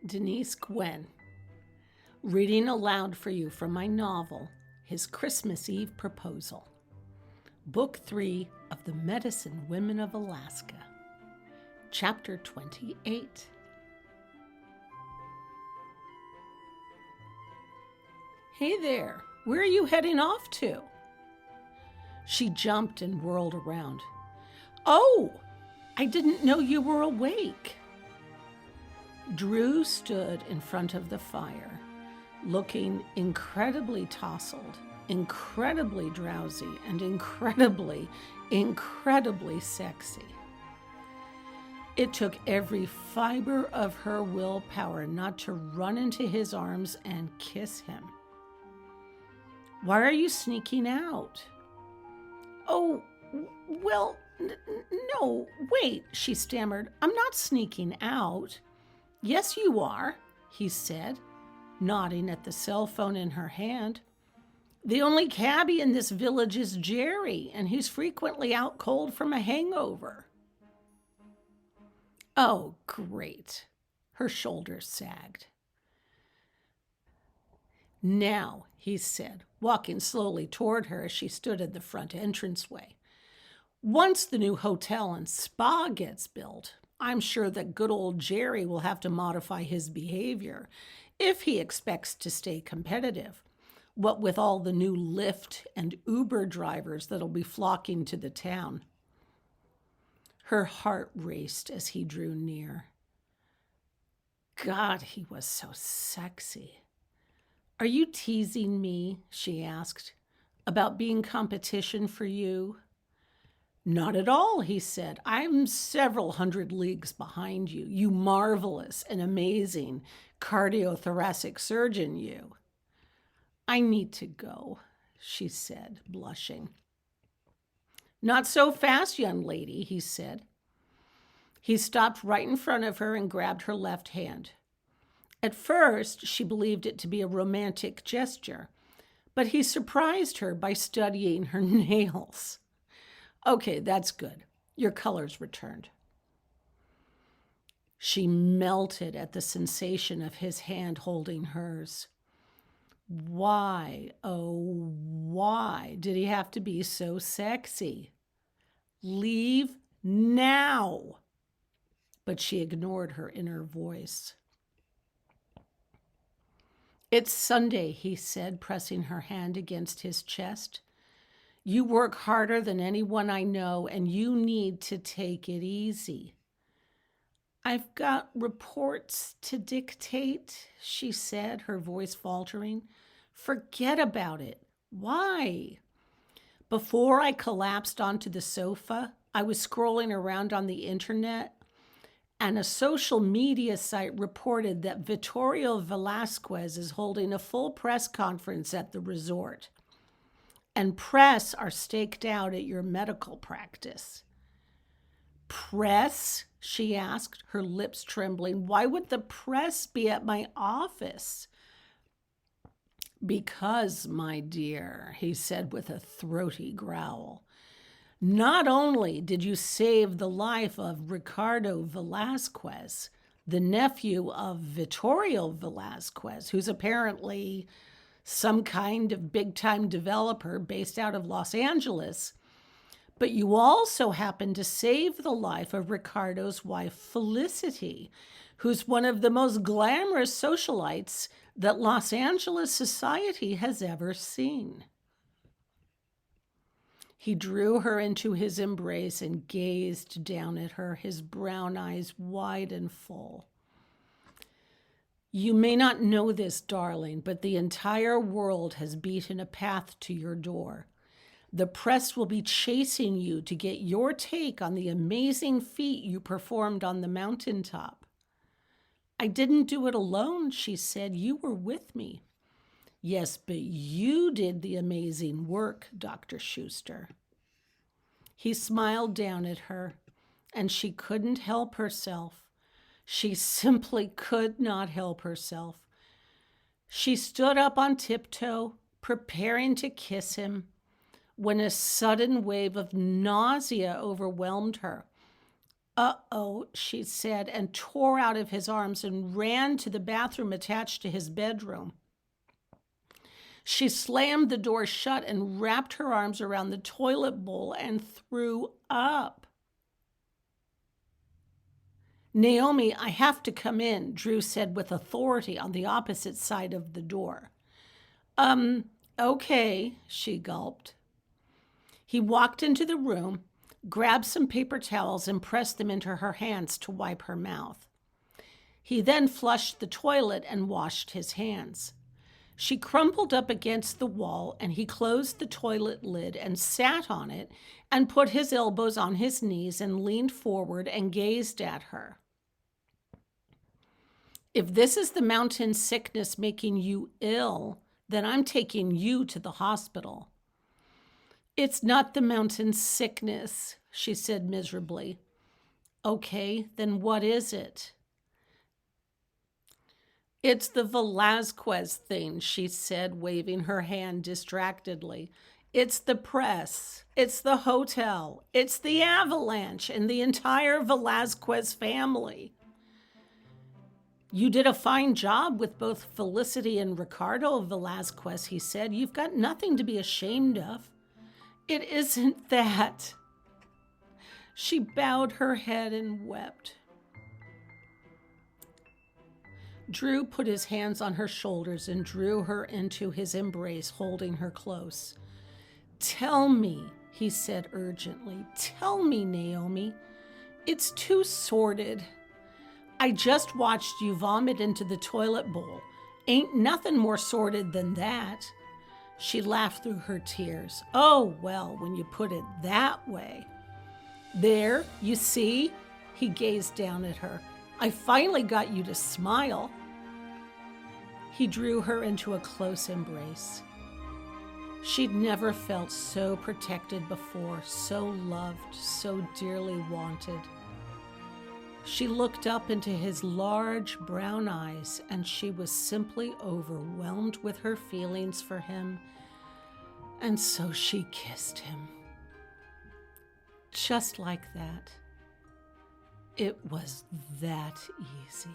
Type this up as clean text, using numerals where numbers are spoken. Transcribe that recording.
Denise Gwen, reading aloud for you from my novel, His Christmas Eve Proposal, Book 3 of The Medicine Women of Alaska, Chapter 28. Hey there, where are you heading off to? She jumped and whirled around. Oh, I didn't know you were awake. Drew stood in front of the fire, looking incredibly tousled, incredibly drowsy, and incredibly sexy. It took every fiber of her willpower not to run into his arms and kiss him. Why are you sneaking out? Oh, well, no, wait, she stammered. I'm not sneaking out. Yes, you are, he said, nodding at the cell phone in her hand. The only cabbie in this village is Jerry, and he's frequently out cold from a hangover. Oh, great. Her shoulders sagged. Now, he said, walking slowly toward her as she stood at the front entranceway. Once the new hotel and spa gets built, I'm sure that good old Jerry will have to modify his behavior if he expects to stay competitive, what with all the new Lyft and Uber drivers that'll be flocking to the town. Her heart raced as he drew near. God, he was so sexy. Are you teasing me, she asked, about being competition for you? Not at all, he said. I'm several hundred leagues behind you, you marvelous and amazing cardiothoracic surgeon, you. I need to go, she said, blushing. Not so fast, young lady, he said. He stopped right in front of her and grabbed her left hand. At first, she believed it to be a romantic gesture, but he surprised her by studying her nails. Okay, that's good. Your color's returned. She melted at the sensation of his hand holding hers. Why, oh, why did he have to be so sexy? Leave now. But she ignored her inner voice. It's Sunday, he said, pressing her hand against his chest. You work harder than anyone I know, and you need to take it easy. I've got reports to dictate, she said, her voice faltering. Forget about it. Why? Before I collapsed onto the sofa, I was scrolling around on the internet, and a social media site reported that Vittorio Velasquez is holding a full press conference at the resort. And press are staked out at your medical practice. Press? She asked, her lips trembling. Why would the press be at my office? Because, my dear, he said with a throaty growl, not only did you save the life of Ricardo Velasquez, the nephew of Vittorio Velasquez, who's apparently some kind of big-time developer based out of Los Angeles, but you also happen to save the life of Ricardo's wife, Felicity, who's one of the most glamorous socialites that Los Angeles society has ever seen. He drew her into his embrace and gazed down at her, his brown eyes wide and full. You may not know this, darling, but the entire world has beaten a path to your door. The press will be chasing you to get your take on the amazing feat you performed on the mountaintop. I didn't do it alone, she said. You were with me. Yes, but you did the amazing work, Dr. Schuster. He smiled down at her, and she couldn't help herself. She simply could not help herself. She stood up on tiptoe, preparing to kiss him, when a sudden wave of nausea overwhelmed her. Uh-oh, she said, and tore out of his arms and ran to the bathroom attached to his bedroom. She slammed the door shut and wrapped her arms around the toilet bowl and threw up. Naomi, I have to come in, Drew said with authority on the opposite side of the door. Okay, she gulped. He walked into the room, grabbed some paper towels, and pressed them into her hands to wipe her mouth. He then flushed the toilet and washed his hands. She crumpled up against the wall, and he closed the toilet lid and sat on it and put his elbows on his knees and leaned forward and gazed at her. If this is the mountain sickness making you ill, then I'm taking you to the hospital. It's not the mountain sickness, she said miserably. Okay, then what is it? It's the Velazquez thing, she said, waving her hand distractedly. It's the press. It's the hotel. It's the avalanche and the entire Velazquez family. You did a fine job with both Felicity and Ricardo Velazquez, he said. You've got nothing to be ashamed of. It isn't that. She bowed her head and wept. Drew put his hands on her shoulders and drew her into his embrace, holding her close. Tell me, he said urgently. Tell me, Naomi. It's too sordid. I just watched you vomit into the toilet bowl. Ain't nothing more sordid than that. She laughed through her tears. Oh, well, when you put it that way. There, you see? He gazed down at her. I finally got you to smile. He drew her into a close embrace. She'd never felt so protected before, so loved, so dearly wanted. She looked up into his large brown eyes, and she was simply overwhelmed with her feelings for him, and so she kissed him. Just like that. It was that easy.